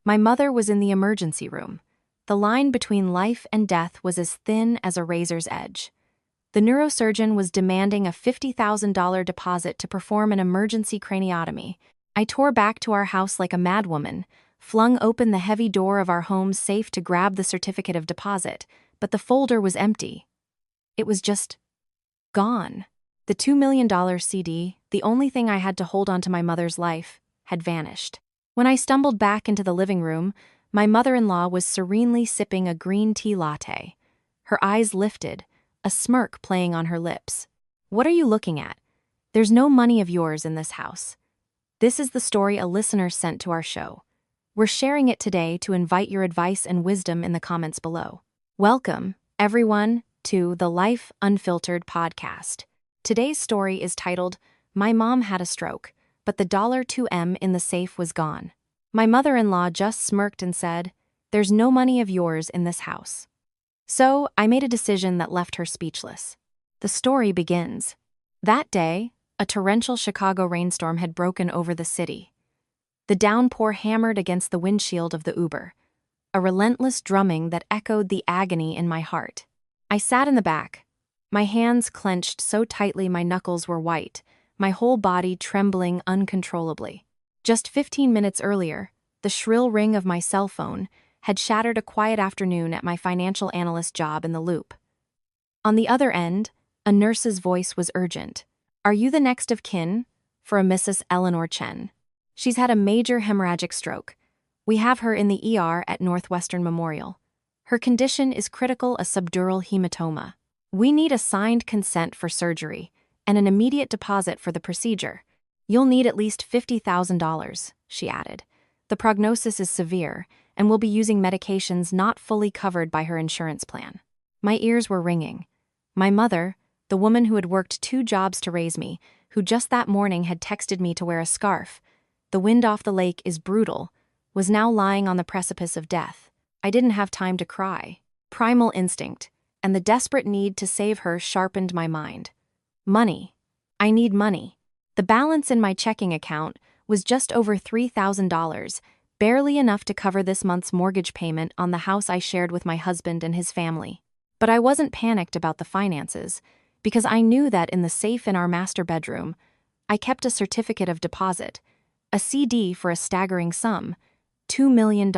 My mother was in the emergency room. The line between life and death was as thin as a razor's edge. The neurosurgeon was demanding a $50,000 deposit to perform an emergency craniotomy. I tore back to our house like a madwoman, flung open the heavy door of our home safe to grab the certificate of deposit, but the folder was empty. It was just gone. The $2 million CD, the only thing I had to hold on to my mother's life, had vanished. When I stumbled back into the living room, my mother-in-law was serenely sipping a green tea latte. Her eyes lifted, a smirk playing on her lips. "What are you looking at? There's no money of yours in this house." This is the story a listener sent to our show. We're sharing it today to invite your advice and wisdom in the comments below. Welcome, everyone, to the Life Unfiltered podcast. Today's story is titled, "My Mom Had a Stroke, but the $2M in the safe was gone." My mother-in-law just smirked and said, "There's no money of yours in this house." So I made a decision that left her speechless. The story begins. That day, a torrential Chicago rainstorm had broken over the city. The downpour hammered against the windshield of the Uber, a relentless drumming that echoed the agony in my heart. I sat in the back, my hands clenched so tightly my knuckles were white, my whole body trembling uncontrollably. Just 15 minutes earlier, the shrill ring of my cell phone had shattered a quiet afternoon at my financial analyst job in the Loop. On the other end, a nurse's voice was urgent. "Are you the next of kin for a Mrs. Eleanor Chen? She's had a major hemorrhagic stroke. We have her in the ER at Northwestern Memorial. Her condition is critical, a subdural hematoma. We need a signed consent for surgery and an immediate deposit for the procedure. You'll need at least $50,000, she added. The prognosis is severe, and we'll be using medications not fully covered by her insurance plan." My ears were ringing. My mother, the woman who had worked 2 jobs to raise me, who just that morning had texted me to wear a scarf, "The wind off the lake is brutal," was now lying on the precipice of death. I didn't have time to cry. Primal instinct, and the desperate need to save her sharpened my mind. Money. I need money. The balance in my checking account was just over $3,000, barely enough to cover this month's mortgage payment on the house I shared with my husband and his family. But I wasn't panicked about the finances, because I knew that in the safe in our master bedroom, I kept a certificate of deposit, a CD for a staggering sum, $2 million.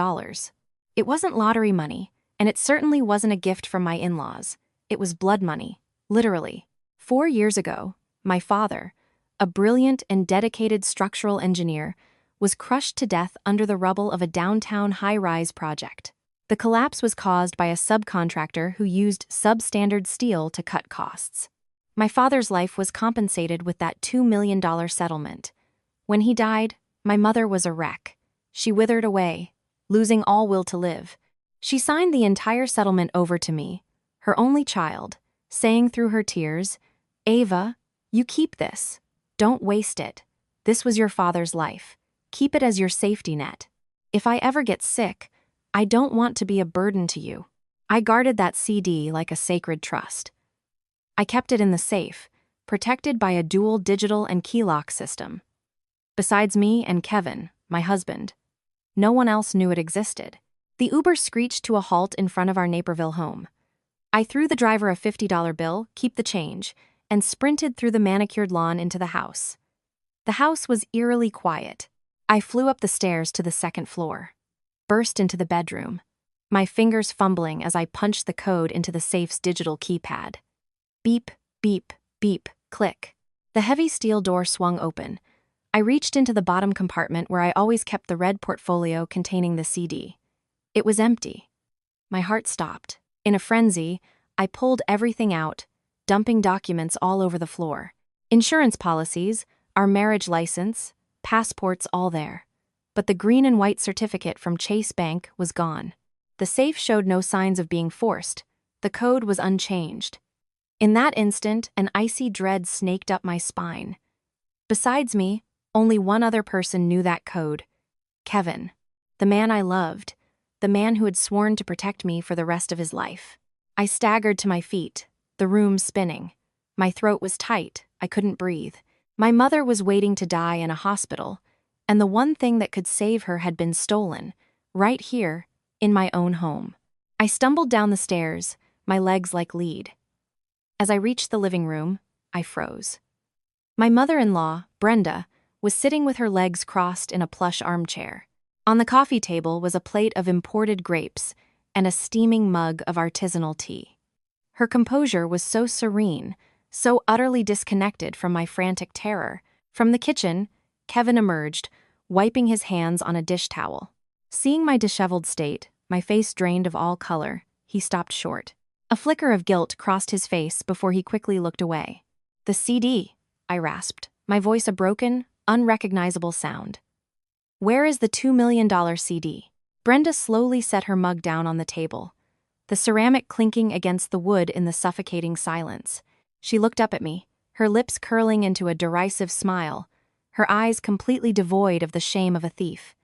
It wasn't lottery money, and it certainly wasn't a gift from my in-laws. It was blood money, literally. 4 years ago, my father, a brilliant and dedicated structural engineer, was crushed to death under the rubble of a downtown high-rise project. The collapse was caused by a subcontractor who used substandard steel to cut costs. My father's life was compensated with that $2 million settlement. When he died, my mother was a wreck. She withered away, losing all will to live. She signed the entire settlement over to me, her only child, saying through her tears, "Ava, you keep this. Don't waste it. This was your father's life. Keep it as your safety net. If I ever get sick, I don't want to be a burden to you." I guarded that CD like a sacred trust. I kept it in the safe, protected by a dual digital and key lock system. Besides me and Kevin, my husband, no one else knew it existed. The Uber screeched to a halt in front of our Naperville home. I threw the driver a $50 bill, "Keep the change," and sprinted through the manicured lawn into the house. The house was eerily quiet. I flew up the stairs to the second floor, burst into the bedroom, my fingers fumbling as I punched the code into the safe's digital keypad. Beep, beep, beep, click. The heavy steel door swung open. I reached into the bottom compartment where I always kept the red portfolio containing the CD. It was empty. My heart stopped. In a frenzy, I pulled everything out, dumping documents all over the floor. Insurance policies, our marriage license, passports, all there. But the green and white certificate from Chase Bank was gone. The safe showed no signs of being forced. The code was unchanged. In that instant, an icy dread snaked up my spine. Besides me, only one other person knew that code: Kevin, the man I loved, the man who had sworn to protect me for the rest of his life. I staggered to my feet, the room spinning. My throat was tight, I couldn't breathe. My mother was waiting to die in a hospital, and the one thing that could save her had been stolen, right here, in my own home. I stumbled down the stairs, my legs like lead. As I reached the living room, I froze. My mother-in-law, Brenda, was sitting with her legs crossed in a plush armchair. On the coffee table was a plate of imported grapes and a steaming mug of artisanal tea. Her composure was so serene, so utterly disconnected from my frantic terror. From the kitchen, Kevin emerged, wiping his hands on a dish towel. Seeing my disheveled state, my face drained of all color, he stopped short. A flicker of guilt crossed his face before he quickly looked away. "The CD," I rasped, my voice a broken, unrecognizable sound. "Where is the $2 million CD?" Brenda slowly set her mug down on the table, the ceramic clinking against the wood in the suffocating silence. She looked up at me, her lips curling into a derisive smile, her eyes completely devoid of the shame of a thief.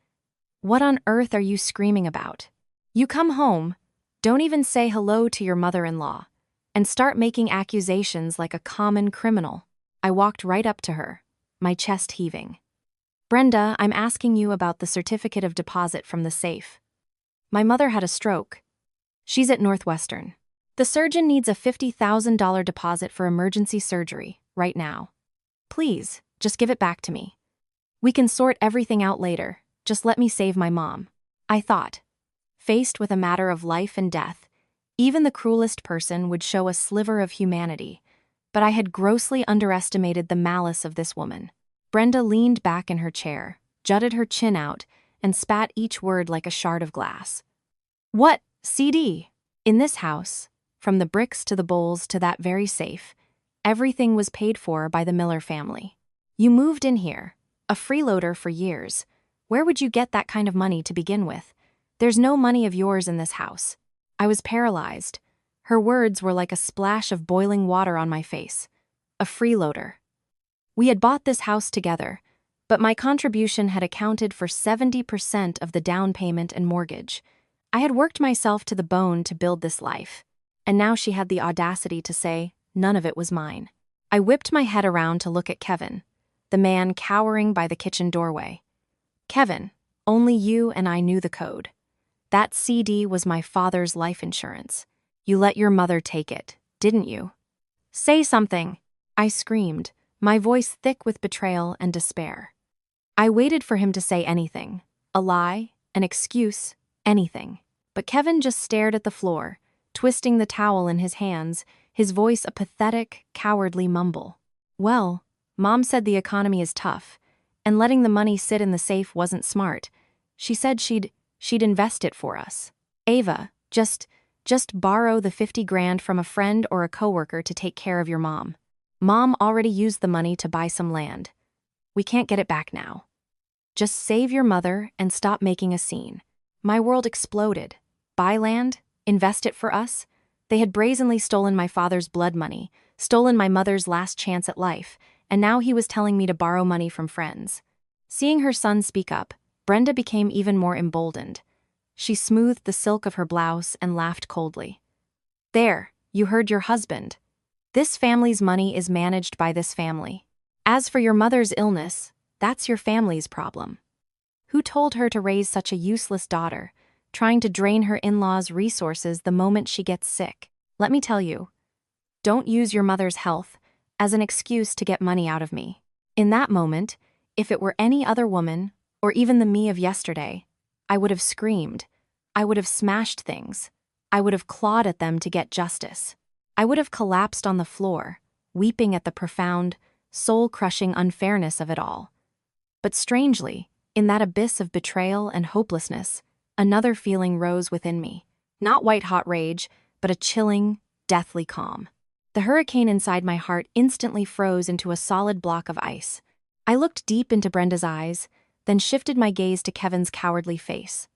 "What on earth are you screaming about? You come home, don't even say hello to your mother-in-law, and start making accusations like a common criminal." I walked right up to her, my chest heaving. "Brenda, I'm asking you about the certificate of deposit from the safe. My mother had a stroke. She's at Northwestern. The surgeon needs a $50,000 deposit for emergency surgery, right now. Please, just give it back to me. We can sort everything out later, just let me save my mom." I thought. Faced with a matter of life and death, even the cruelest person would show a sliver of humanity, but I had grossly underestimated the malice of this woman. Brenda leaned back in her chair, jutted her chin out, and spat each word like a shard of glass. "What CD? In this house, from the bricks to the bowls to that very safe, everything was paid for by the Miller family. You moved in here, a freeloader for years. Where would you get that kind of money to begin with? There's no money of yours in this house." I was paralyzed. Her words were like a splash of boiling water on my face. A freeloader. We had bought this house together, but my contribution had accounted for 70% of the down payment and mortgage. I had worked myself to the bone to build this life, and now she had the audacity to say none of it was mine. I whipped my head around to look at Kevin, the man cowering by the kitchen doorway. "Kevin, only you and I knew the code. That CD was my father's life insurance. You let your mother take it, didn't you? Say something," I screamed, my voice thick with betrayal and despair. I waited for him to say anything, a lie, an excuse, anything. But Kevin just stared at the floor, twisting the towel in his hands, his voice a pathetic, cowardly mumble. "Well, Mom said the economy is tough, and letting the money sit in the safe wasn't smart. She said she'd invest it for us. Ava, just borrow the 50 grand from a friend or a coworker to take care of your mom. Mom already used the money to buy some land. We can't get it back now. Just save your mother and stop making a scene." My world exploded. Buy land? Invest it for us? They had brazenly stolen my father's blood money, stolen my mother's last chance at life, and now he was telling me to borrow money from friends. Seeing her son speak up, Brenda became even more emboldened. She smoothed the silk of her blouse and laughed coldly. "There, you heard your husband. This family's money is managed by this family. As for your mother's illness, that's your family's problem. Who told her to raise such a useless daughter, trying to drain her in-laws' resources the moment she gets sick? Let me tell you, don't use your mother's health as an excuse to get money out of me." In that moment, if it were any other woman, or even the me of yesterday, I would have screamed. I would have smashed things. I would have clawed at them to get justice. I would have collapsed on the floor, weeping at the profound, soul-crushing unfairness of it all. But strangely, in that abyss of betrayal and hopelessness, another feeling rose within me. Not white-hot rage, but a chilling, deathly calm. The hurricane inside my heart instantly froze into a solid block of ice. I looked deep into Brenda's eyes, then shifted my gaze to Kevin's cowardly face.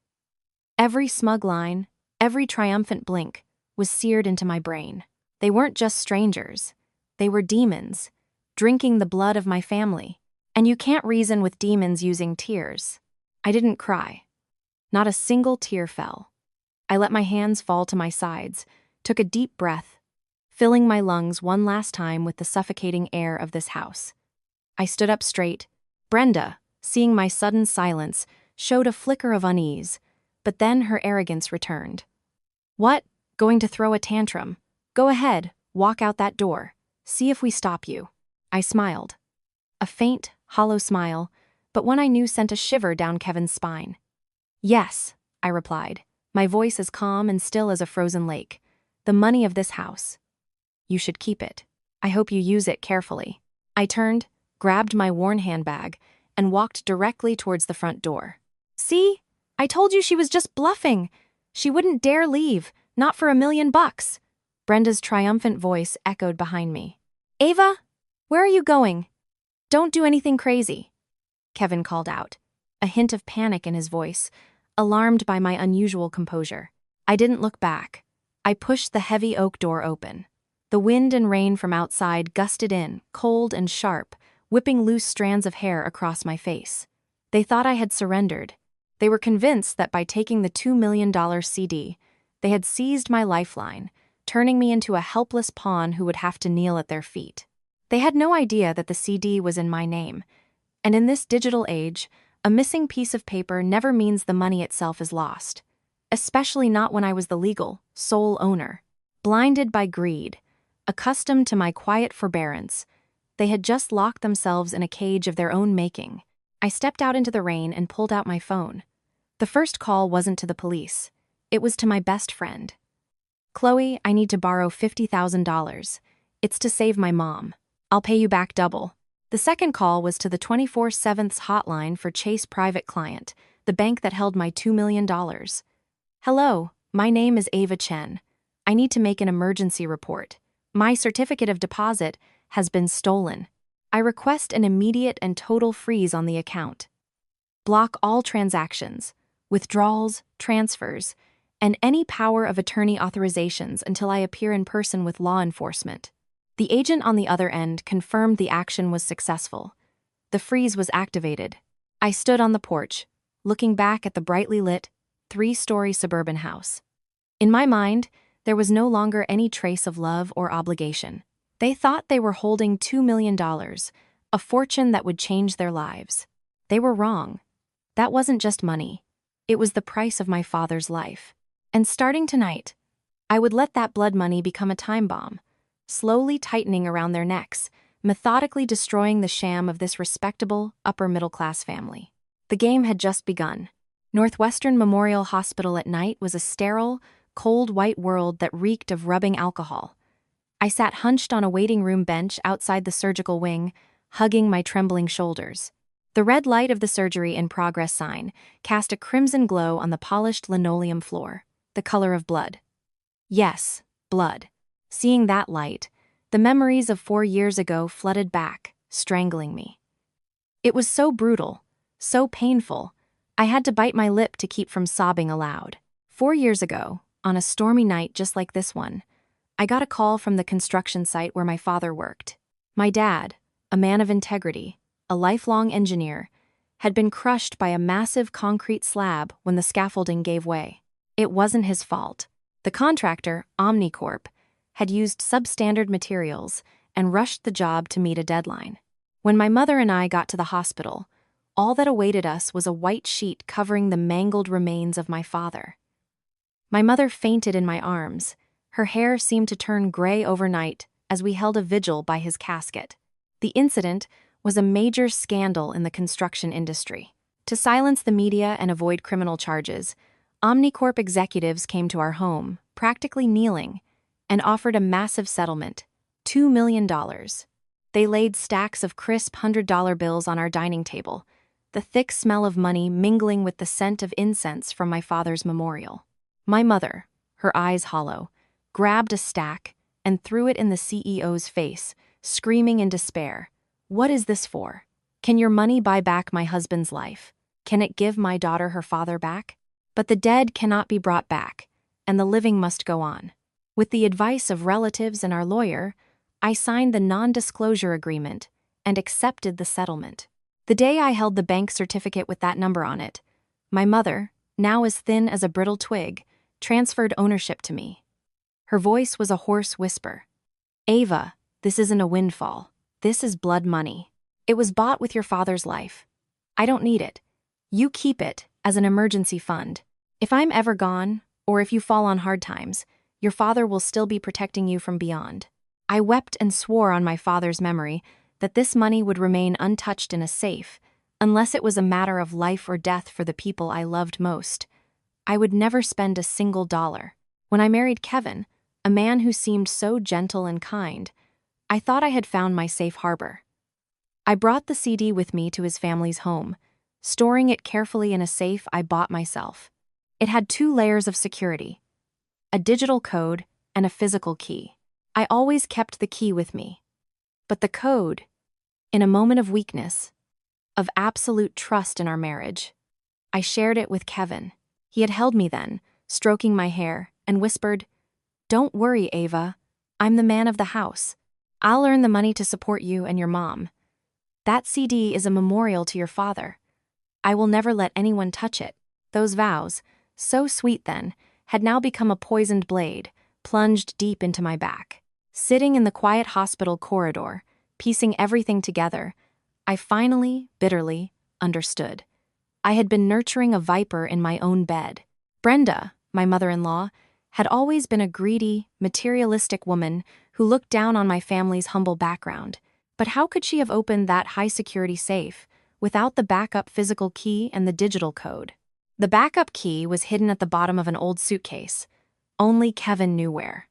Every smug line, every triumphant blink, was seared into my brain. They weren't just strangers. They were demons, drinking the blood of my family. And you can't reason with demons using tears. I didn't cry. Not a single tear fell. I let my hands fall to my sides, took a deep breath, filling my lungs one last time with the suffocating air of this house. I stood up straight. Brenda, seeing my sudden silence, showed a flicker of unease, But then her arrogance returned. "What? Going to throw a tantrum? Go ahead, walk out that door. See if we stop you." I smiled. A faint, hollow smile, but one I knew sent a shiver down Kevin's spine. "Yes," I replied, my voice as calm and still as a frozen lake. "The money of this house. You should keep it. I hope you use it carefully." I turned, grabbed my worn handbag, and walked directly towards the front door. "See? I told you she was just bluffing. She wouldn't dare leave, not for $1,000,000. Brenda's triumphant voice echoed behind me. "Ava, where are you going? Don't do anything crazy," Kevin called out, a hint of panic in his voice, alarmed by my unusual composure. I didn't look back. I pushed the heavy oak door open. The wind and rain from outside gusted in, cold and sharp, whipping loose strands of hair across my face. They thought I had surrendered. They were convinced that by taking the $2 million CD, they had seized my lifeline, turning me into a helpless pawn who would have to kneel at their feet. They had no idea that the CD was in my name, and in this digital age, a missing piece of paper never means the money itself is lost, especially not when I was the legal, sole owner. Blinded by greed, accustomed to my quiet forbearance, they had just locked themselves in a cage of their own making. I stepped out into the rain and pulled out my phone. The first call wasn't to the police. It was to my best friend. "Chloe, I need to borrow $50,000. It's to save my mom. I'll pay you back double." The second call was to the 24/7 hotline for Chase Private Client, the bank that held my $2 million. "Hello, my name is Ava Chen. I need to make an emergency report. My certificate of deposit has been stolen. I request an immediate and total freeze on the account. Block all transactions, withdrawals, transfers, and any power of attorney authorizations until I appear in person with law enforcement." The agent on the other end confirmed the action was successful. The freeze was activated. I stood on the porch, looking back at the brightly lit, 3-story suburban house. In my mind, there was no longer any trace of love or obligation. They thought they were holding $2 million, a fortune that would change their lives. They were wrong. That wasn't just money. It was the price of my father's life. And starting tonight, I would let that blood money become a time bomb, slowly tightening around their necks, methodically destroying the sham of this respectable, upper-middle-class family. The game had just begun. Northwestern Memorial Hospital at night was a sterile, cold white world that reeked of rubbing alcohol. I sat hunched on a waiting room bench outside the surgical wing, hugging my trembling shoulders. The red light of the surgery in progress sign cast a crimson glow on the polished linoleum floor, the color of blood. Yes, blood. Seeing that light, the memories of 4 years ago flooded back, strangling me. It was so brutal, so painful, I had to bite my lip to keep from sobbing aloud. 4 years ago, on a stormy night just like this one, I got a call from the construction site where my father worked. My dad, a man of integrity, a lifelong engineer, had been crushed by a massive concrete slab when the scaffolding gave way. It wasn't his fault. The contractor, Omnicorp, had used substandard materials and rushed the job to meet a deadline. When my mother and I got to the hospital, all that awaited us was a white sheet covering the mangled remains of my father. My mother fainted in my arms. Her hair seemed to turn gray overnight as we held a vigil by his casket. The incident was a major scandal in the construction industry. To silence the media and avoid criminal charges, Omnicorp executives came to our home, practically kneeling, and offered a massive settlement, $2 million. They laid stacks of crisp $100 bills on our dining table, the thick smell of money mingling with the scent of incense from my father's memorial. My mother, her eyes hollow, grabbed a stack and threw it in the CEO's face, screaming in despair, "What is this for? Can your money buy back my husband's life? Can it give my daughter her father back? But the dead cannot be brought back, and the living must go on." With the advice of relatives and our lawyer, I signed the non-disclosure agreement and accepted the settlement. The day I held the bank certificate with that number on it, my mother, now as thin as a brittle twig, transferred ownership to me. Her voice was a hoarse whisper. "Ava, this isn't a windfall. This is blood money. It was bought with your father's life. I don't need it. You keep it as an emergency fund. If I'm ever gone, or if you fall on hard times, your father will still be protecting you from beyond. I wept and swore on my father's memory that this money would remain untouched in a safe, unless it was a matter of life or death for the people I loved most. I would never spend a single dollar. When I married Kevin, a man who seemed so gentle and kind, I thought I had found my safe harbor. I brought the CD with me to his family's home, storing it carefully in a safe I bought myself. It had 2 layers of security, a digital code and a physical key. I always kept the key with me. But the code, in a moment of weakness, of absolute trust in our marriage, I shared it with Kevin. He had held me then, stroking my hair, and whispered, "Don't worry, Ava. I'm the man of the house. I'll earn the money to support you and your mom. That CD is a memorial to your father. I will never let anyone touch it." Those vows, so sweet then, had now become a poisoned blade, plunged deep into my back. Sitting in the quiet hospital corridor, piecing everything together, I finally, bitterly, understood. I had been nurturing a viper in my own bed. Brenda, my mother-in-law, had always been a greedy, materialistic woman who looked down on my family's humble background. But how could she have opened that high-security safe without the backup physical key and the digital code? The backup key was hidden at the bottom of an old suitcase. Only Kevin knew where.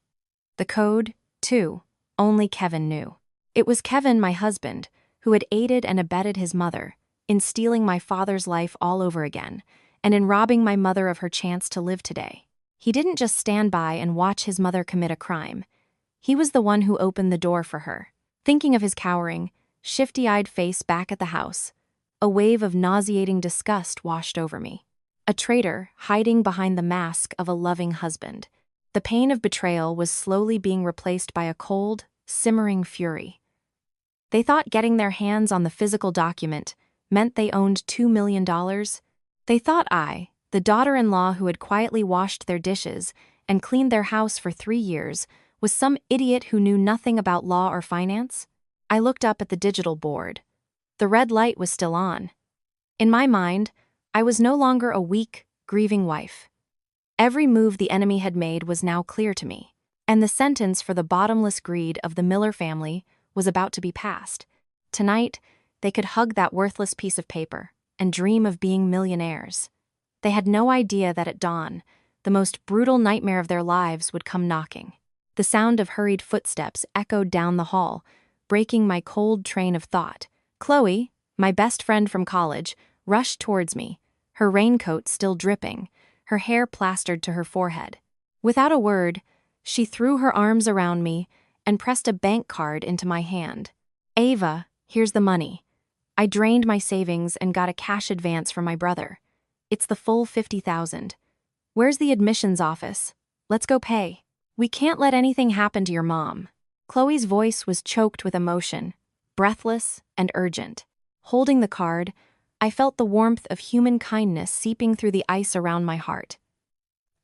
The code, too, only Kevin knew. It was Kevin, my husband, who had aided and abetted his mother in stealing my father's life all over again and in robbing my mother of her chance to live today. He didn't just stand by and watch his mother commit a crime. He was the one who opened the door for her. Thinking of his cowering, shifty-eyed face back at the house, a wave of nauseating disgust washed over me. A traitor hiding behind the mask of a loving husband. The pain of betrayal was slowly being replaced by a cold, simmering fury. They thought getting their hands on the physical document meant they owned $2 million. They thought I, the daughter-in-law who had quietly washed their dishes and cleaned their house for 3 years, was some idiot who knew nothing about law or finance. I looked up at the digital board. The red light was still on. In my mind, I was no longer a weak, grieving wife. Every move the enemy had made was now clear to me, and the sentence for the bottomless greed of the Miller family was about to be passed. Tonight, they could hug that worthless piece of paper and dream of being millionaires. They had no idea that at dawn, the most brutal nightmare of their lives would come knocking. The sound of hurried footsteps echoed down the hall, breaking my cold train of thought. Chloe, my best friend from college, rushed towards me, her raincoat still dripping, her hair plastered to her forehead. Without a word, she threw her arms around me and pressed a bank card into my hand. "Ava, here's the money. I drained my savings and got a cash advance from my brother. It's the full $50,000. Where's the admissions office? Let's go pay. We can't let anything happen to your mom." Chloe's voice was choked with emotion, breathless and urgent. Holding the card, I felt the warmth of human kindness seeping through the ice around my heart.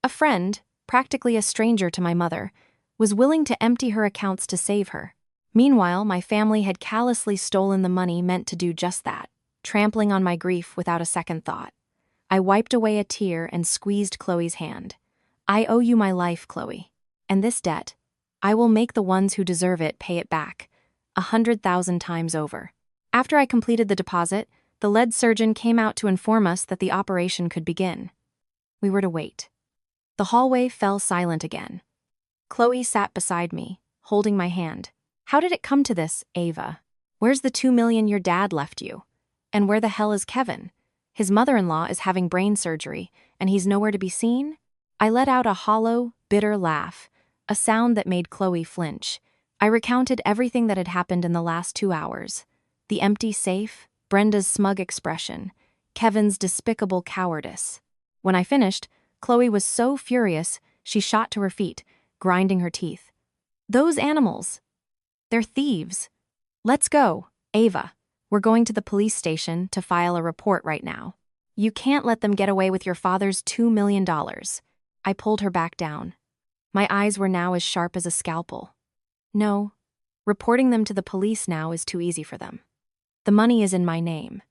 A friend, practically a stranger to my mother, was willing to empty her accounts to save her. Meanwhile, my family had callously stolen the money meant to do just that, trampling on my grief without a second thought. I wiped away a tear and squeezed Chloe's hand. "I owe you my life, Chloe. And this debt, I will make the ones who deserve it pay it back, 100,000 times over." After I completed the deposit, the lead surgeon came out to inform us that the operation could begin. We were to wait. The hallway fell silent again. Chloe sat beside me, holding my hand. "How did it come to this, Ava? Where's the $2 million your dad left you? And where the hell is Kevin? His mother-in-law is having brain surgery, and he's nowhere to be seen?" I let out a hollow, bitter laugh, a sound that made Chloe flinch. I recounted everything that had happened in the last 2 hours. The empty safe, Brenda's smug expression, Kevin's despicable cowardice. When I finished, Chloe was so furious, she shot to her feet, grinding her teeth. "Those animals! They're thieves. Let's go, Ava. We're going to the police station to file a report right now. You can't let them get away with your father's $2 million. I pulled her back down. My eyes were now as sharp as a scalpel. "No, reporting them to the police now is too easy for them. The money is in my name.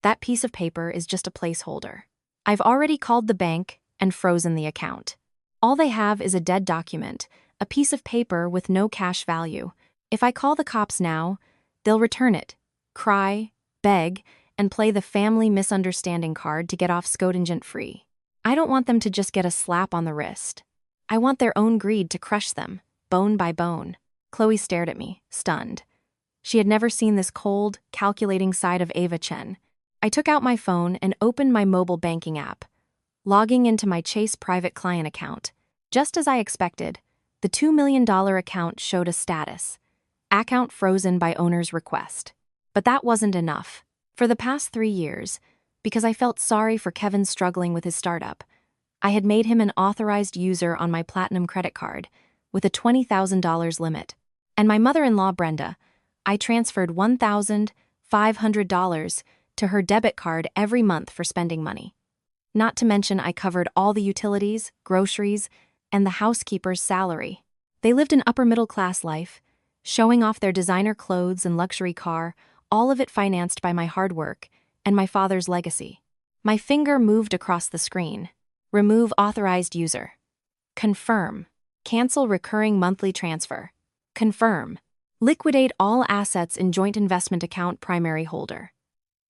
That piece of paper is just a placeholder. I've already called the bank and frozen the account. All they have is a dead document, a piece of paper with no cash value. If I call the cops now, they'll return it, cry, beg, and play the family misunderstanding card to get off scot-free. I don't want them to just get a slap on the wrist. I want their own greed to crush them, bone by bone. Chloe stared at me, stunned. She had never seen this cold, calculating side of Ava Chen. I took out my phone and opened my mobile banking app, logging into my Chase private client account. Just as I expected, the $2 million account showed a status: account frozen by owner's request. But that wasn't enough. For the past 3 years, because I felt sorry for Kevin struggling with his startup, I had made him an authorized user on my Platinum credit card with a $20,000 limit. And my mother-in-law, Brenda, I transferred $1,500 to her debit card every month for spending money. Not to mention I covered all the utilities, groceries, and the housekeeper's salary. They lived an upper-middle-class life, showing off their designer clothes and luxury car, all of it financed by my hard work and my father's legacy. My finger moved across the screen. Remove authorized user. Confirm. Cancel recurring monthly transfer. Confirm. Liquidate all assets in joint investment account primary holder.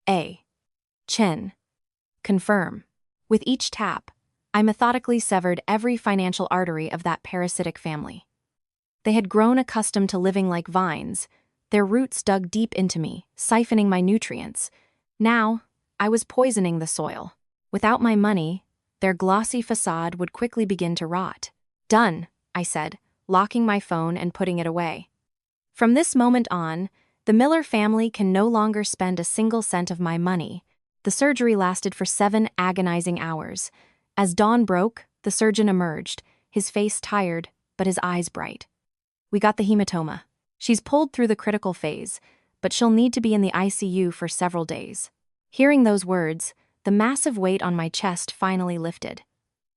A. Chen. Confirm. With each tap, I methodically severed every financial artery of that parasitic family. They had grown accustomed to living like vines. Their roots dug deep into me, siphoning my nutrients. Now, I was poisoning the soil. Without my money, their glossy facade would quickly begin to rot. Done, I said, locking my phone and putting it away. From this moment on, the Miller family can no longer spend a single cent of my money. The surgery lasted for 7 agonizing hours. As dawn broke, the surgeon emerged, his face tired, but his eyes bright. We got the hematoma. She's pulled through the critical phase, but she'll need to be in the ICU for several days. Hearing those words, the massive weight on my chest finally lifted.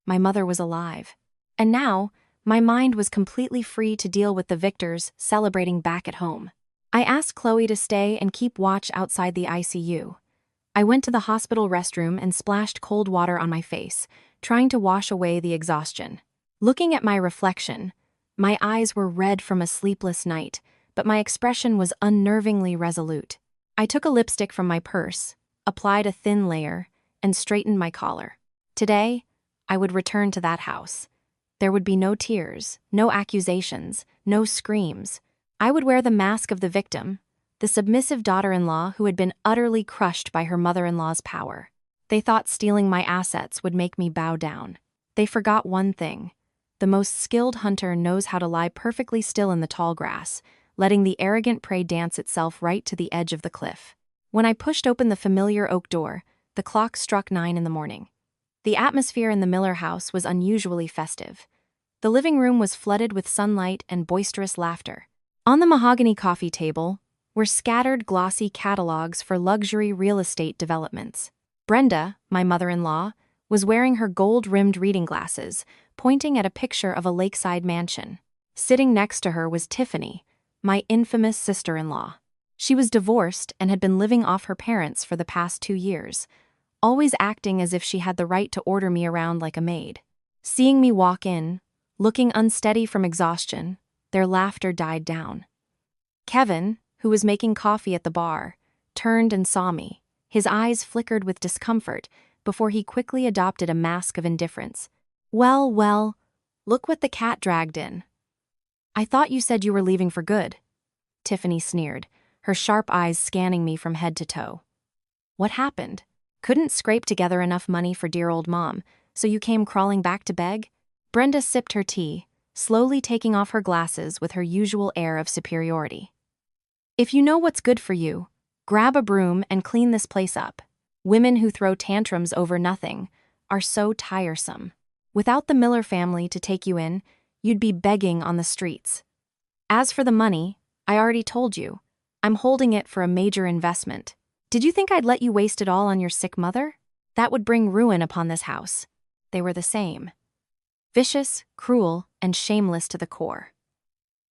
My mother was alive. And now, my mind was completely free to deal with the victors celebrating back at home. I asked Chloe to stay and keep watch outside the ICU. I went to the hospital restroom and splashed cold water on my face, trying to wash away the exhaustion. Looking at my reflection, my eyes were red from a sleepless night, but my expression was unnervingly resolute. I took a lipstick from my purse, applied a thin layer, and straightened my collar. Today, I would return to that house. There would be no tears, no accusations, no screams. I would wear the mask of the victim, the submissive daughter-in-law who had been utterly crushed by her mother-in-law's power. They thought stealing my assets would make me bow down. They forgot one thing. The most skilled hunter knows how to lie perfectly still in the tall grass, letting the arrogant prey dance itself right to the edge of the cliff. When I pushed open the familiar oak door, the clock struck 9 in the morning. The atmosphere in the Miller house was unusually festive. The living room was flooded with sunlight and boisterous laughter. On the mahogany coffee table were scattered glossy catalogs for luxury real estate developments. Brenda, my mother-in-law, was wearing her gold-rimmed reading glasses, pointing at a picture of a lakeside mansion. Sitting next to her was Tiffany, my infamous sister-in-law. She was divorced and had been living off her parents for the past 2 years, always acting as if she had the right to order me around like a maid. Seeing me walk in, looking unsteady from exhaustion, their laughter died down. Kevin, who was making coffee at the bar, turned and saw me. His eyes flickered with discomfort before he quickly adopted a mask of indifference. Well, look what the cat dragged in. I thought you said you were leaving for good. Tiffany sneered, her sharp eyes scanning me from head to toe. What happened? Couldn't scrape together enough money for dear old mom, so you came crawling back to beg? Brenda sipped her tea, slowly taking off her glasses with her usual air of superiority. If you know what's good for you, grab a broom and clean this place up. Women who throw tantrums over nothing are so tiresome. Without the Miller family to take you in, you'd be begging on the streets. As for the money, I already told you, I'm holding it for a major investment. Did you think I'd let you waste it all on your sick mother? That would bring ruin upon this house. They were the same. Vicious, cruel, and shameless to the core.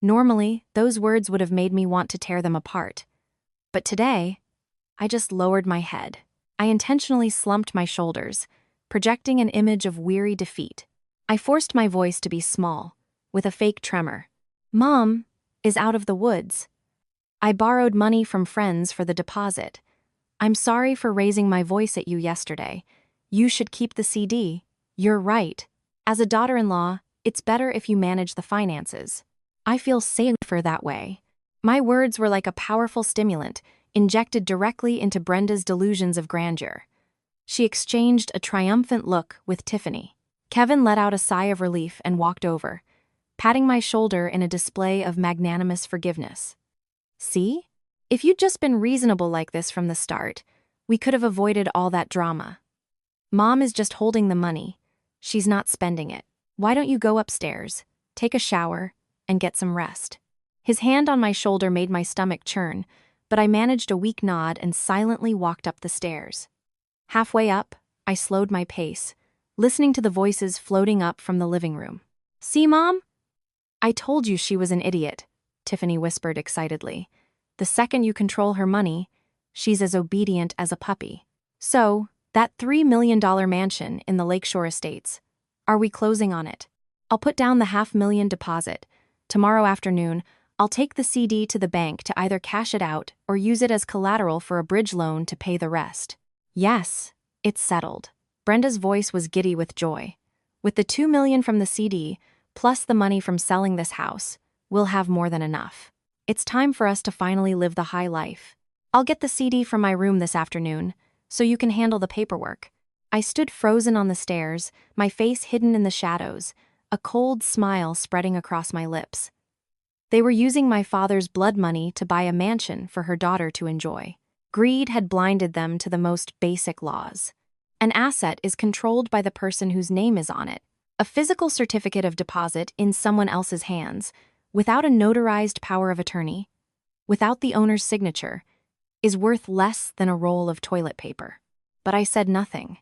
Normally, those words would have made me want to tear them apart. But today, I just lowered my head. I intentionally slumped my shoulders, projecting an image of weary defeat. I forced my voice to be small, with a fake tremor. Mom is out of the woods. I borrowed money from friends for the deposit. I'm sorry for raising my voice at you yesterday. You should keep the CD. You're right. As a daughter-in-law, it's better if you manage the finances. I feel safer that way. My words were like a powerful stimulant, injected directly into Brenda's delusions of grandeur. She exchanged a triumphant look with Tiffany. Kevin let out a sigh of relief and walked over, patting my shoulder in a display of magnanimous forgiveness. See? If you'd just been reasonable like this from the start, we could have avoided all that drama. Mom is just holding the money. She's not spending it. Why don't you go upstairs, take a shower, and get some rest? His hand on my shoulder made my stomach churn, but I managed a weak nod and silently walked up the stairs. Halfway up, I slowed my pace, listening to the voices floating up from the living room. See, Mom? I told you she was an idiot, Tiffany whispered excitedly. The second you control her money, she's as obedient as a puppy. So, that $3 million mansion in the Lakeshore Estates, are we closing on it? I'll put down the $500,000 deposit. Tomorrow afternoon, I'll take the CD to the bank to either cash it out or use it as collateral for a bridge loan to pay the rest. Yes, it's settled. Brenda's voice was giddy with joy. With the $2 million from the CD, plus the money from selling this house, we'll have more than enough. It's time for us to finally live the high life. I'll get the CD from my room this afternoon, so you can handle the paperwork. I stood frozen on the stairs, my face hidden in the shadows, a cold smile spreading across my lips. They were using my father's blood money to buy a mansion for her daughter to enjoy. Greed had blinded them to the most basic laws. An asset is controlled by the person whose name is on it. A physical certificate of deposit in someone else's hands, without a notarized power of attorney, without the owner's signature, is worth less than a roll of toilet paper. But I said nothing.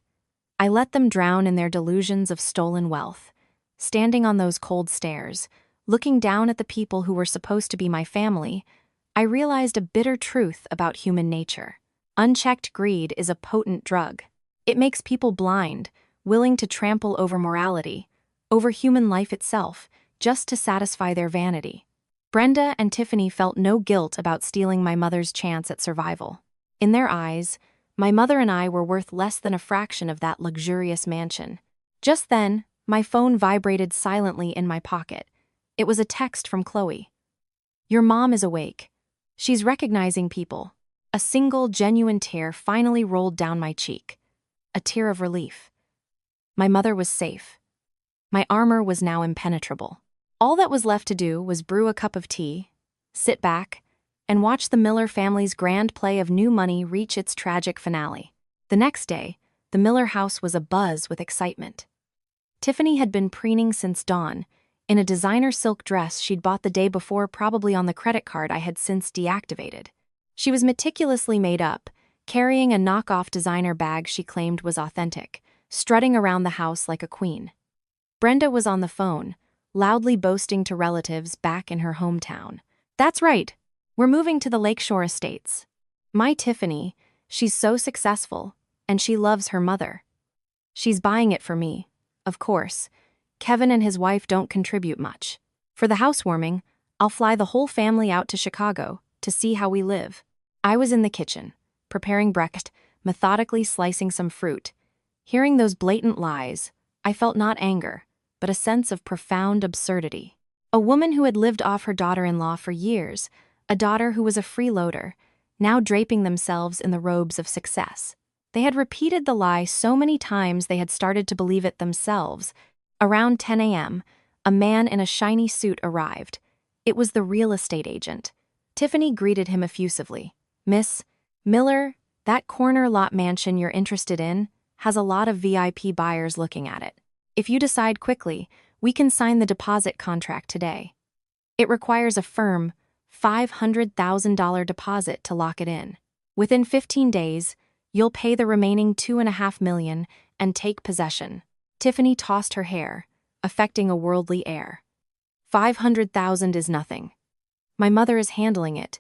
I let them drown in their delusions of stolen wealth, standing on those cold stairs, looking down at the people who were supposed to be my family. I realized a bitter truth about human nature. Unchecked greed is a potent drug. It makes people blind, willing to trample over morality, over human life itself, just to satisfy their vanity. Brenda and Tiffany felt no guilt about stealing my mother's chance at survival. In their eyes, my mother and I were worth less than a fraction of that luxurious mansion. Just then, my phone vibrated silently in my pocket. It was a text from Chloe. Your mom is awake. She's recognizing people. A single, genuine tear finally rolled down my cheek. A tear of relief. My mother was safe. My armor was now impenetrable. All that was left to do was brew a cup of tea, sit back, and watch the Miller family's grand play of new money reach its tragic finale. The next day, the Miller house was abuzz with excitement. Tiffany had been preening since dawn, in a designer silk dress she'd bought the day before, probably on the credit card I had since deactivated. She was meticulously made up, carrying a knockoff designer bag she claimed was authentic, strutting around the house like a queen. Brenda was on the phone, loudly boasting to relatives back in her hometown. That's right, we're moving to the Lakeshore Estates. My Tiffany, she's so successful, and she loves her mother. She's buying it for me, of course. Kevin and his wife don't contribute much. For the housewarming, I'll fly the whole family out to Chicago to see how we live. I was in the kitchen, preparing breakfast, methodically slicing some fruit. Hearing those blatant lies, I felt not anger, but a sense of profound absurdity. A woman who had lived off her daughter-in-law for years, a daughter who was a freeloader, now draping themselves in the robes of success. They had repeated the lie so many times they had started to believe it themselves. Around 10 a.m., a man in a shiny suit arrived. It was the real estate agent. Tiffany greeted him effusively. Miss Miller, that corner lot mansion you're interested in has a lot of VIP buyers looking at it. If you decide quickly, we can sign the deposit contract today. It requires a firm $500,000 deposit to lock it in. Within 15 days, you'll pay the remaining $2.5 million and take possession. Tiffany tossed her hair, affecting a worldly air. $500,000 is nothing. My mother is handling it,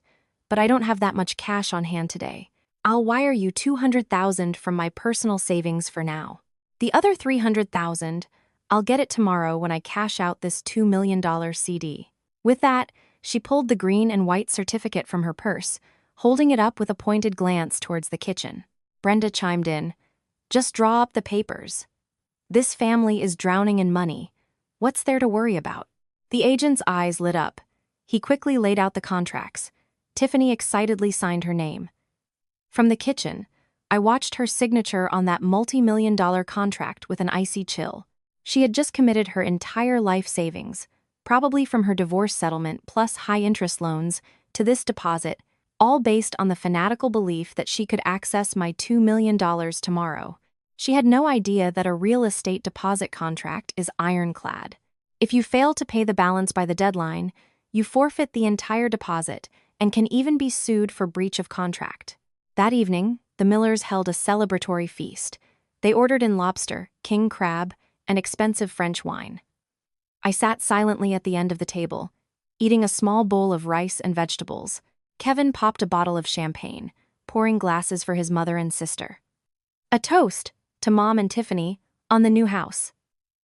but I don't have that much cash on hand today. I'll wire you $200,000 from my personal savings for now. The other $300,000, I'll get it tomorrow when I cash out this $2 million CD. With that, she pulled the green and white certificate from her purse, holding it up with a pointed glance towards the kitchen. Brenda chimed in, "Just draw up the papers. This family is drowning in money. What's there to worry about?" The agent's eyes lit up. He quickly laid out the contracts. Tiffany excitedly signed her name. From the kitchen, I watched her signature on that multi-million-dollar contract with an icy chill. She had just committed her entire life savings, probably from her divorce settlement plus high-interest loans, to this deposit, all based on the fanatical belief that she could access my $2 million tomorrow. She had no idea that a real estate deposit contract is ironclad. If you fail to pay the balance by the deadline, you forfeit the entire deposit and can even be sued for breach of contract. That evening, the Millers held a celebratory feast. They ordered in lobster, king crab, and expensive French wine. I sat silently at the end of the table, eating a small bowl of rice and vegetables. Kevin popped a bottle of champagne, pouring glasses for his mother and sister. A toast to Mom and Tiffany on the new house.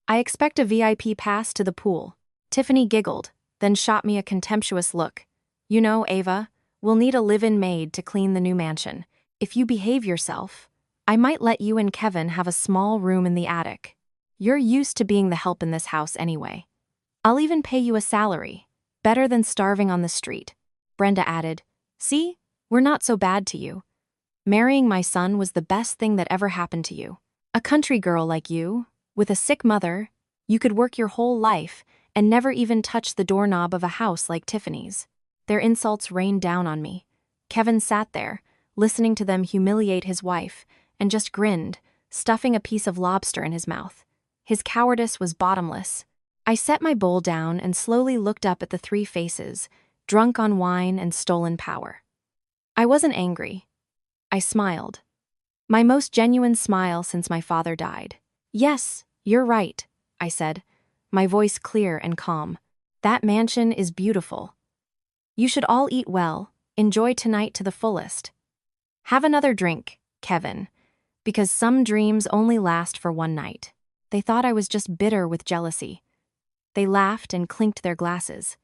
I expect a VIP pass to the pool. Tiffany giggled, then shot me a contemptuous look. You know, Ava, we'll need a live-in maid to clean the new mansion. If you behave yourself, I might let you and Kevin have a small room in the attic. You're used to being the help in this house anyway. I'll even pay you a salary, better than starving on the street. Brenda added, "See, we're not so bad to you. Marrying my son was the best thing that ever happened to you. A country girl like you, with a sick mother, you could work your whole life and never even touch the doorknob of a house like Tiffany's." Their insults rained down on me. Kevin sat there, listening to them humiliate his wife, and just grinned, stuffing a piece of lobster in his mouth. His cowardice was bottomless. I set my bowl down and slowly looked up at the three faces, drunk on wine and stolen power. I wasn't angry. I smiled. My most genuine smile since my father died. "Yes, you're right," I said, my voice clear and calm. "That mansion is beautiful. You should all eat well, enjoy tonight to the fullest. Have another drink, Kevin, because some dreams only last for one night." They thought I was just bitter with jealousy. They laughed and clinked their glasses.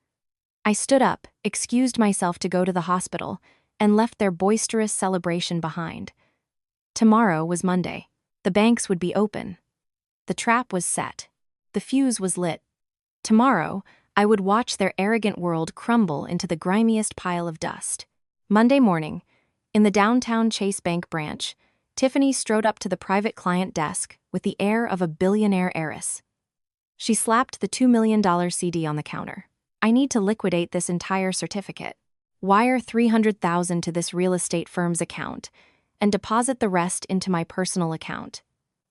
I stood up, excused myself to go to the hospital, and left their boisterous celebration behind. Tomorrow was Monday. The banks would be open. The trap was set. The fuse was lit. Tomorrow, I would watch their arrogant world crumble into the grimiest pile of dust. Monday morning, in the downtown Chase Bank branch, Tiffany strode up to the private client desk with the air of a billionaire heiress. She slapped the $2 million CD on the counter. "I need to liquidate this entire certificate. Wire $300,000 to this real estate firm's account and deposit the rest into my personal account.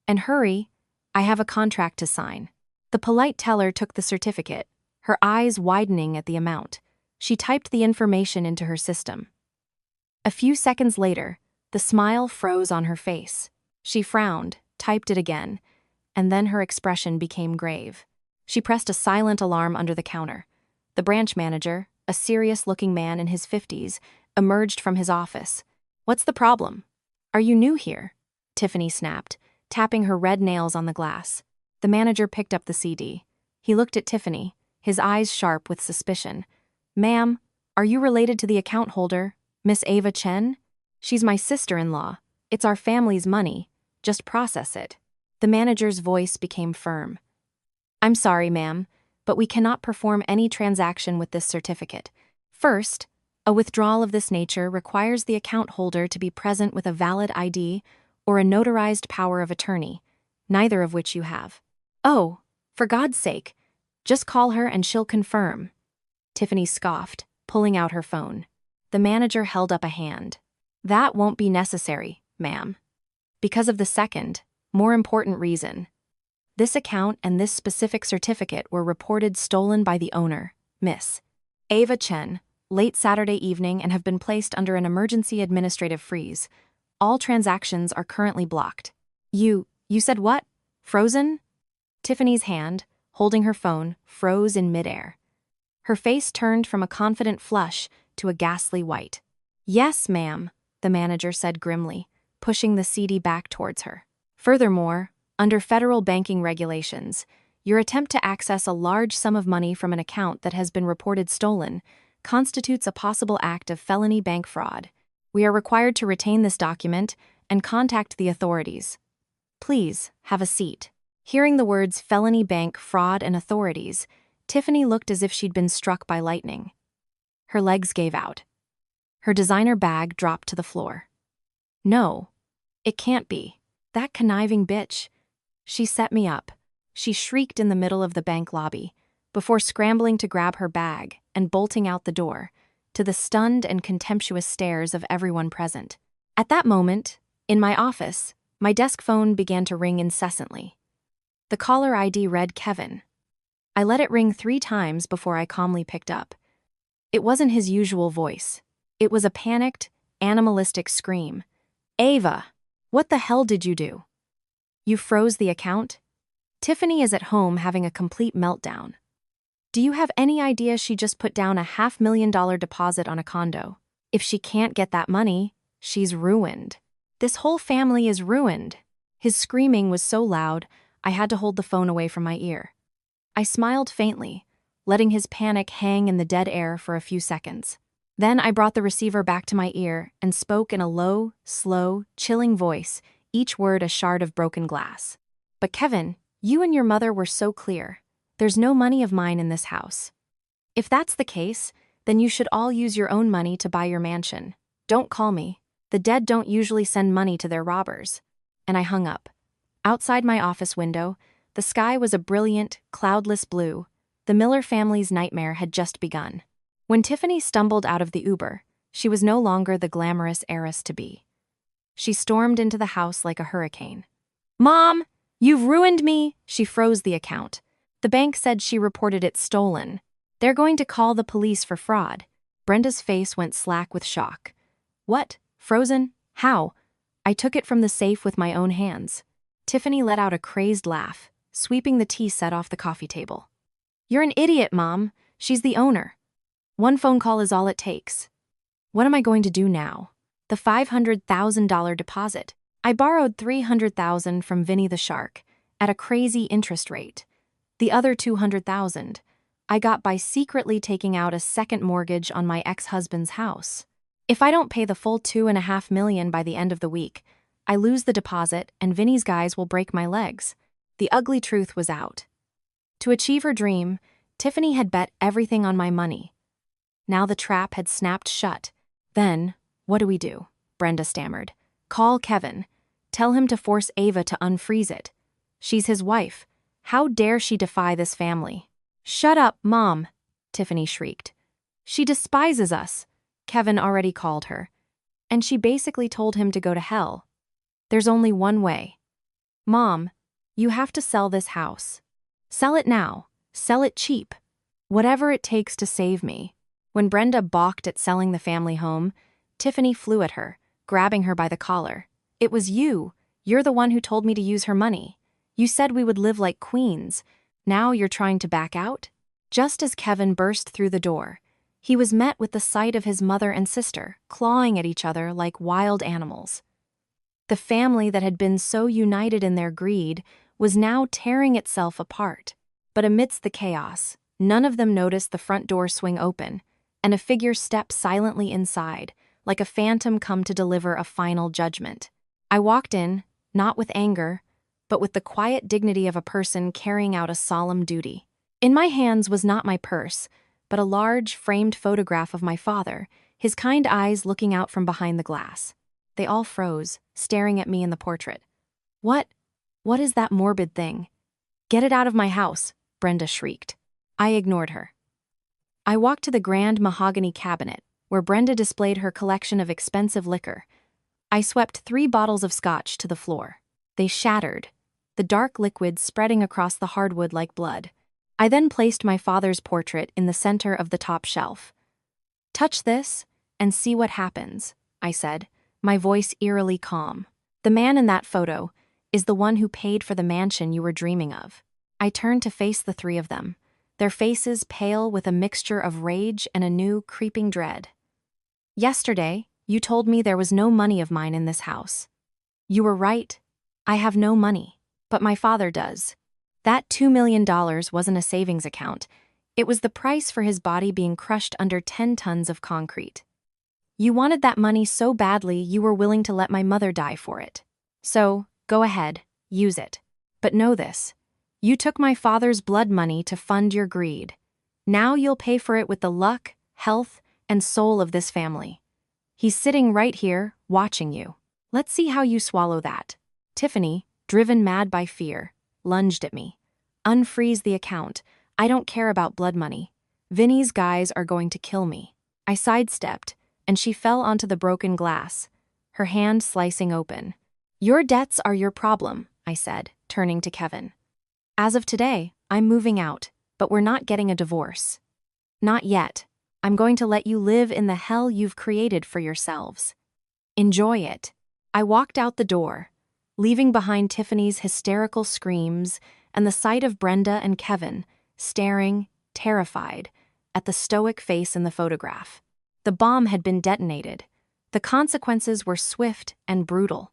And hurry, I have a contract to sign." The polite teller took the certificate, her eyes widening at the amount. She typed the information into her system. A few seconds later, the smile froze on her face. She frowned, typed it again, and then her expression became grave. She pressed a silent alarm under the counter. The branch manager, a serious-looking man in his 50s, emerged from his office. "What's the problem? Are you new here?" Tiffany snapped, tapping her red nails on the glass. The manager picked up the CD. He looked at Tiffany, his eyes sharp with suspicion. "Ma'am, are you related to the account holder, Miss Ava Chen? She's my sister-in-law. It's our family's money. Just process it." The manager's voice became firm. "I'm sorry, ma'am, but we cannot perform any transaction with this certificate. First, a withdrawal of this nature requires the account holder to be present with a valid ID or a notarized power of attorney, neither of which you have." "Oh, for God's sake, just call her and she'll confirm." Tiffany scoffed, pulling out her phone. The manager held up a hand. "That won't be necessary, ma'am. Because of the second, more important reason. This account and this specific certificate were reported stolen by the owner, Miss Ava Chen, late Saturday evening and have been placed under an emergency administrative freeze. All transactions are currently blocked." You said what? Frozen?" Tiffany's hand, holding her phone, froze in midair. Her face turned from a confident flush to a ghastly white. "Yes, ma'am," the manager said grimly, pushing the CD back towards her. "Furthermore, Under federal banking regulations, your attempt to access a large sum of money from an account that has been reported stolen constitutes a possible act of felony bank fraud. We are required to retain this document and contact the authorities. Please, have a seat. Hearing the words felony bank fraud and authorities, Tiffany looked as if she'd been struck by lightning. Her legs gave out. Her designer bag dropped to the floor. No, it can't be. That conniving bitch. She set me up. She shrieked in the middle of the bank lobby, before scrambling to grab her bag and bolting out the door, to the stunned and contemptuous stares of everyone present. At that moment, in my office, my desk phone began to ring incessantly. The caller ID read Kevin. I let it ring 3 times before I calmly picked up. It wasn't his usual voice. It was a panicked, animalistic scream. Ava, what the hell did you do? You froze the account? Tiffany is at home having a complete meltdown. Do you have any idea she just put down a $500,000 deposit on a condo? If she can't get that money, she's ruined. This whole family is ruined. His screaming was so loud, I had to hold the phone away from my ear. I smiled faintly, letting his panic hang in the dead air for a few seconds. Then I brought the receiver back to my ear and spoke in a low, slow, chilling voice, each word a shard of broken glass. But Kevin, you and your mother were so clear. There's no money of mine in this house. If that's the case, then you should all use your own money to buy your mansion. Don't call me. The dead don't usually send money to their robbers. And I hung up. Outside my office window, the sky was a brilliant, cloudless blue. The Miller family's nightmare had just begun. When Tiffany stumbled out of the Uber, she was no longer the glamorous heiress-to-be. She stormed into the house like a hurricane. Mom, you've ruined me! She froze the account. The bank said she reported it stolen. They're going to call the police for fraud. Brenda's face went slack with shock. What? Frozen? How? I took it from the safe with my own hands. Tiffany let out a crazed laugh, sweeping the tea set off the coffee table. You're an idiot, Mom. She's the owner. One phone call is all it takes. What am I going to do now? The $500,000 deposit. I borrowed $300,000 from Vinny the Shark at a crazy interest rate. The other $200,000 I got by secretly taking out a second mortgage on my ex-husband's house. If I don't pay the full $2.5 million by the end of the week, I lose the deposit and Vinny's guys will break my legs. The ugly truth was out. To achieve her dream, Tiffany had bet everything on my money. Now the trap had snapped shut. Then, what do we do? Brenda stammered. Call Kevin. Tell him to force Ava to unfreeze it. She's his wife. How dare she defy this family? Shut up, Mom, Tiffany shrieked. She despises us. Kevin already called her. And she basically told him to go to hell. There's only one way. Mom, you have to sell this house. Sell it now. Sell it cheap. Whatever it takes to save me. When Brenda balked at selling the family home, Tiffany flew at her, grabbing her by the collar. It was you. You're the one who told me to use her money. You said we would live like queens. Now you're trying to back out? Just as Kevin burst through the door, he was met with the sight of his mother and sister clawing at each other like wild animals. The family that had been so united in their greed was now tearing itself apart. But amidst the chaos, none of them noticed the front door swing open, and a figure step silently inside, like a phantom come to deliver a final judgment. I walked in, not with anger, but with the quiet dignity of a person carrying out a solemn duty. In my hands was not my purse, but a large, framed photograph of my father, his kind eyes looking out from behind the glass. They all froze, staring at me in the portrait. What is that morbid thing? Get it out of my house, Brenda shrieked. I ignored her. I walked to the grand mahogany cabinet, where Brenda displayed her collection of expensive liquor. I swept 3 bottles of scotch to the floor. They shattered, the dark liquid spreading across the hardwood like blood. I then placed my father's portrait in the center of the top shelf. Touch this, and see what happens, I said, my voice eerily calm. The man in that photo is the one who paid for the mansion you were dreaming of. I turned to face the 3 of them, their faces pale with a mixture of rage and a new, creeping dread. Yesterday, you told me there was no money of mine in this house. You were right. I have no money. but my father does. That $2 million wasn't a savings account. It was the price for his body being crushed under 10 tons of concrete. You wanted that money so badly you were willing to let my mother die for it. So, go ahead, use it. But know this. You took my father's blood money to fund your greed. Now you'll pay for it with the luck, health, and soul of this family. He's sitting right here, watching you. Let's see how you swallow that. Tiffany, driven mad by fear, lunged at me. Unfreeze the account. I don't care about blood money. Vinny's guys are going to kill me. I sidestepped, and she fell onto the broken glass, her hand slicing open. Your debts are your problem, I said, turning to Kevin. As of today, I'm moving out, but we're not getting a divorce. Not yet. I'm going to let you live in the hell you've created for yourselves. Enjoy it. I walked out the door, leaving behind Tiffany's hysterical screams and the sight of Brenda and Kevin, staring, terrified, at the stoic face in the photograph. The bomb had been detonated. The consequences were swift and brutal.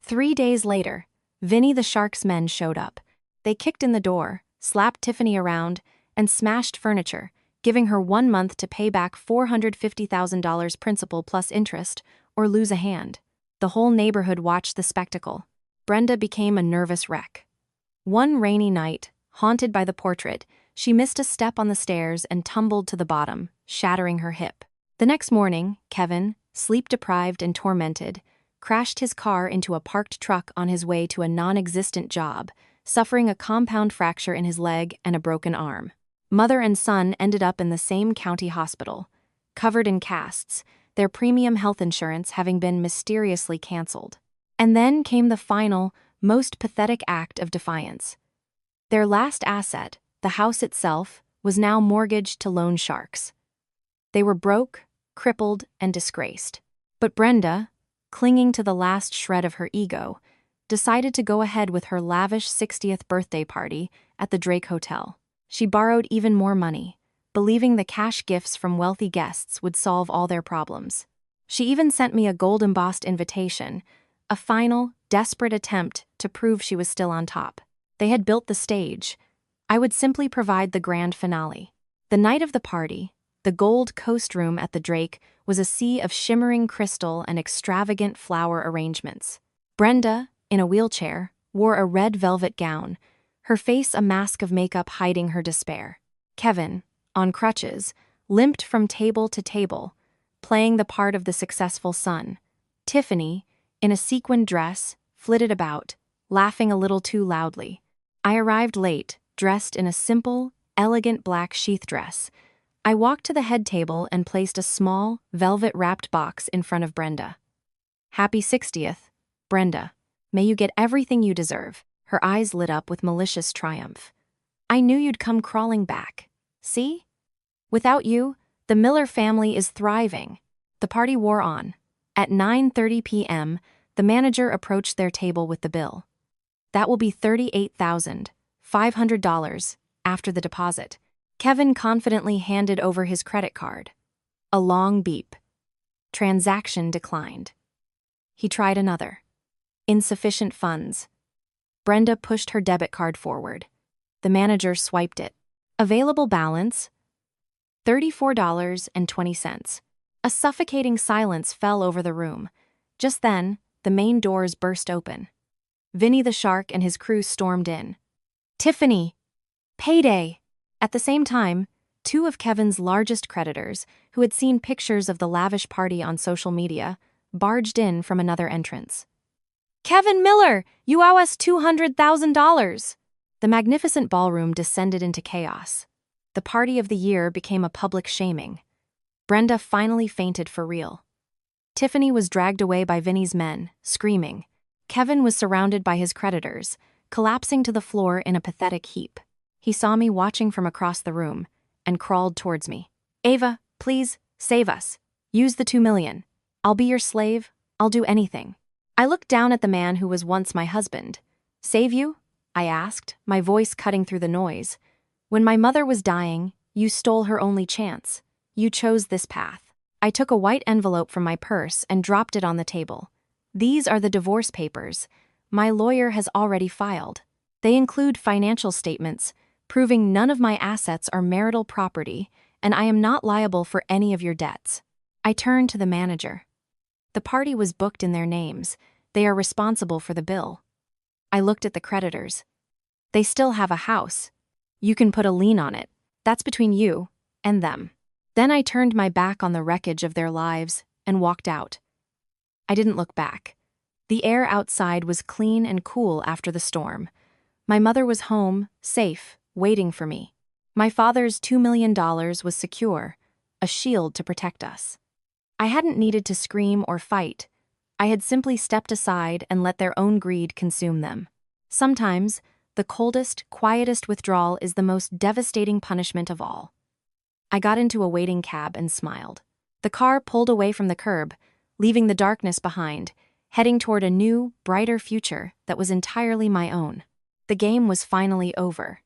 3 days later, Vinny the Shark's men showed up. They kicked in the door, slapped Tiffany around, and smashed furniture, giving her 1 month to pay back $450,000 principal plus interest, or lose a hand. The whole neighborhood watched the spectacle. Brenda became a nervous wreck. One rainy night, haunted by the portrait, she missed a step on the stairs and tumbled to the bottom, shattering her hip. The next morning, Kevin, sleep-deprived and tormented, crashed his car into a parked truck on his way to a non-existent job, suffering a compound fracture in his leg and a broken arm. Mother and son ended up in the same county hospital, covered in casts, their premium health insurance having been mysteriously canceled. And then came the final, most pathetic act of defiance. Their last asset, the house itself, was now mortgaged to loan sharks. They were broke, crippled, and disgraced. But Brenda, clinging to the last shred of her ego, decided to go ahead with her lavish 60th birthday party at the Drake Hotel. She borrowed even more money, believing the cash gifts from wealthy guests would solve all their problems. She even sent me a gold-embossed invitation, a final, desperate attempt to prove she was still on top. They had built the stage. I would simply provide the grand finale. The night of the party, the Gold Coast Room at the Drake was a sea of shimmering crystal and extravagant flower arrangements. Brenda, in a wheelchair, wore a red velvet gown, her face a mask of makeup hiding her despair. Kevin, on crutches, limped from table to table, playing the part of the successful son. Tiffany, in a sequined dress, flitted about, laughing a little too loudly. I arrived late, dressed in a simple, elegant black sheath dress. I walked to the head table and placed a small, velvet-wrapped box in front of Brenda. Happy 60th, Brenda. May you get everything you deserve. Her eyes lit up with malicious triumph. I knew you'd come crawling back. See? Without you, the Miller family is thriving. The party wore on. At 9:30 p.m., the manager approached their table with the bill. That will be $38,500 after the deposit. Kevin confidently handed over his credit card. A long beep. Transaction declined. He tried another. Insufficient funds. Brenda pushed her debit card forward. The manager swiped it. Available balance, $34.20. A suffocating silence fell over the room. Just then, the main doors burst open. Vinny the Shark and his crew stormed in. Tiffany! Payday! At the same time, two of Kevin's largest creditors, who had seen pictures of the lavish party on social media, barged in from another entrance. Kevin Miller, you owe us $200,000. The magnificent ballroom descended into chaos. The party of the year became a public shaming. Brenda finally fainted for real. Tiffany was dragged away by Vinny's men, screaming. Kevin was surrounded by his creditors, collapsing to the floor in a pathetic heap. He saw me watching from across the room and crawled towards me. Ava, please, save us. Use the $2 million. I'll be your slave. I'll do anything. I looked down at the man who was once my husband. Save you? I asked, my voice cutting through the noise. When my mother was dying, you stole her only chance. You chose this path. I took a white envelope from my purse and dropped it on the table. These are the divorce papers. My lawyer has already filed. They include financial statements, proving none of my assets are marital property, and I am not liable for any of your debts. I turned to the manager. The party was booked in their names. They are responsible for the bill. I looked at the creditors. They still have a house. You can put a lien on it. That's between you and them. Then I turned my back on the wreckage of their lives and walked out. I didn't look back. The air outside was clean and cool after the storm. My mother was home, safe, waiting for me. My father's $2 million was secure, a shield to protect us. I hadn't needed to scream or fight. I had simply stepped aside and let their own greed consume them. Sometimes, the coldest, quietest withdrawal is the most devastating punishment of all. I got into a waiting cab and smiled. The car pulled away from the curb, leaving the darkness behind, heading toward a new, brighter future that was entirely my own. The game was finally over.